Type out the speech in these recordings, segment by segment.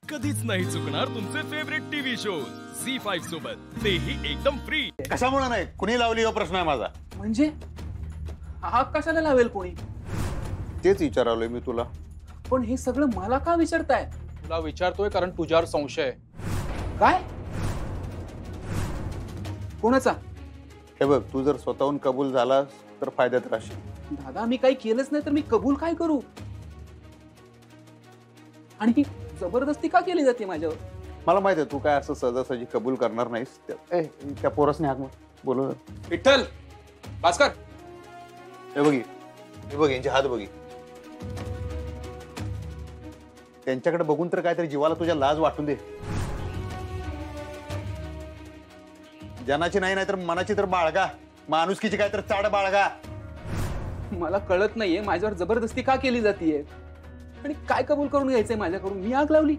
कधीच नाही चुकणार तुमचे फेवरेट टीव्ही शोज झी5 सोबत, तेही एकदम फ्री. कशामुळे नाही, कुणी लावली हा प्रश्न आहे माझा. म्हणजे हा कशाला लावेल कोणी? तेच विचारालोय मी तुला. पण हे सगळं मला का विचारताय? तुला विचारतोय कारण तुझ्यावर संशय आहे. काय? कोणाचा? हे बघ, तू जर स्वतःहून कबूल झालास तर फायद्यात राहशील. दादा मी काही केलंच नाही तर मी कबूल काय करू? आणि ही जबरदस्ती का केली जाते माझ्यावर? मला माहित आहे तू काय असं सहजासहजी कबूल करणार नाहीस. त्या पोरसने हाक बोलू. विठ्ठल भास्कर, हे बघ यांचे हात बघी. त्यांच्याकडे बघून तर काहीतरी जीवाला तुझ्या लाज वाटून दे. जनाची नाही तर मनाची तर बाळगा, माणुसकीची काय तर चाड बाळगा. मला कळत नाहीये माझ्यावर जबरदस्ती का केली जातीये आणि काय कबूल करून घ्यायचंय माझ्याकडून? मी आग लावली?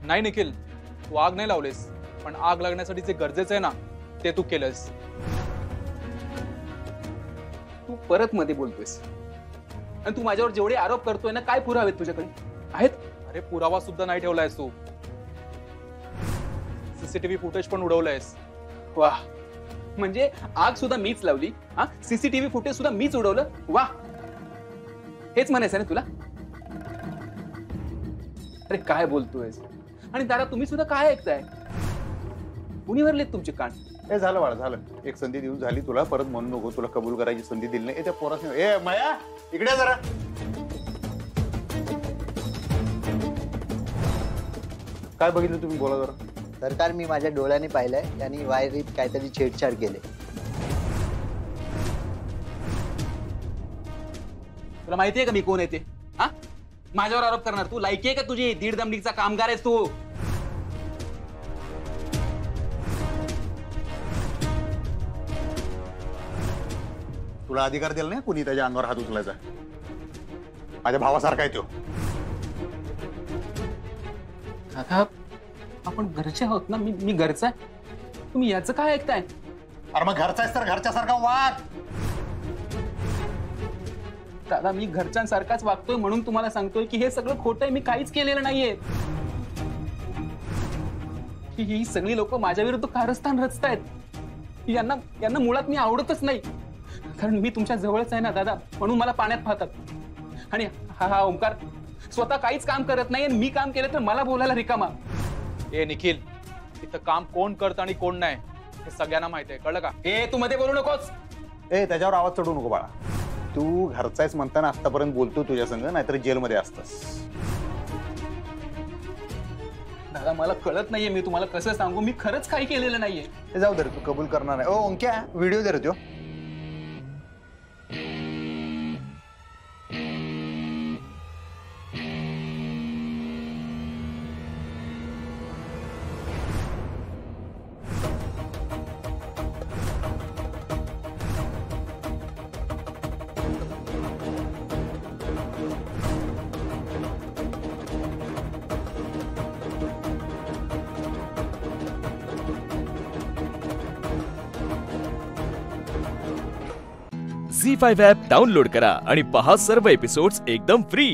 नाही निखिल, तू आग नाही लावलेस, पण आग लागण्यासाठी जे गरजेचं आहे ना ते तू केलंस. तू परत मध्ये बोलतोयस आणि तू माझ्यावर जेवढे आरोप करतोय ना, काय पुरावे तुझ्याकडे आहेत? अरे पुरावा सुद्धा नाही ठेवलायस तू. सीसीटीव्ही फुटेज पण उडवलंयस. वाह, म्हणजे आग सुद्धा मीच लावली, हा सीसीटीव्ही फुटेज सुद्धा मीच उडवलं. वाह, हेच म्हणायचं ना तुला? अरे काय बोलतोयस? आणि दादा तुम्ही सुद्धा काय ऐकताय? कुणी भरलेत तुमचे कान? हे झालं बाळा, झालं. एक संधी देऊन झाली तुला. परत म्हणू नको तुला कबूल करायची संधी दिली नाही. त्या पोरासने ए माया इकडे जरा. काय बघितलं तुम्ही? बोला जरा. सरकार, मी माझ्या डोळ्याने पाहिलंय यांनी वायरीत काहीतरी छेडछाड केले. तुला माहितीये का मी कोण येते? हा, माझ्यावर आरोप करणार तू? लायकी आहे का तुझी? दीड दमडीचा कामगार आहेस तू. तुला अधिकार दिला नाही कुणी त्याच्या अंगावर हात उचलायचा. माझ्या भावासारखा आहे तो. काका आपण घरचे आहोत ना. मी घरचा आहे. तुम्ही याचं काय ऐकताय? अरे मग घरचा आहेस तर घरच्यासारखा वाग. दादा मी घरच्यांसारखाच वागतोय म्हणून तुम्हाला सांगतोय की हे सगळं खोटं आहे. मी काहीच केलेलं नाहीये. ही सगळी लोक माझ्या विरुद्ध कारस्थान रचतायत. यांना मुळात मी आवडतच नाही. कारण मी तुमच्या जवळच आहे ना दादा, म्हणून मला पाण्यात पाहतात. आणि हा ओंकार स्वतः काहीच काम करत नाही आणि मी काम केलं तर मला बोलायला रिकामा. ए निखिल, इथं काम कोण करतं आणि कोण नाही हे सगळ्यांना माहिती आहे, कळलं का? ए तू मध्ये बोलू नकोस. ए त्याच्यावर आवाज चढवू नको बाळा. तू घरचा आहेस म्हणताना आतापर्यंत बोलतो तुझ्या संग, नाहीतर जेलमध्ये असतास. दादा मला कळत नाहीये, मी तुम्हाला कसं सांगू? मी खरंच काही केलेलं नाहीये. ते जाऊ दे रे, तू कबूल करणार नाही. ओ ओंक्या, व्हिडिओ दे रे त्यो. झी5 ॲप डाउनलोड करा आणि पहा सर्व एपिसोड्स एकदम फ्री.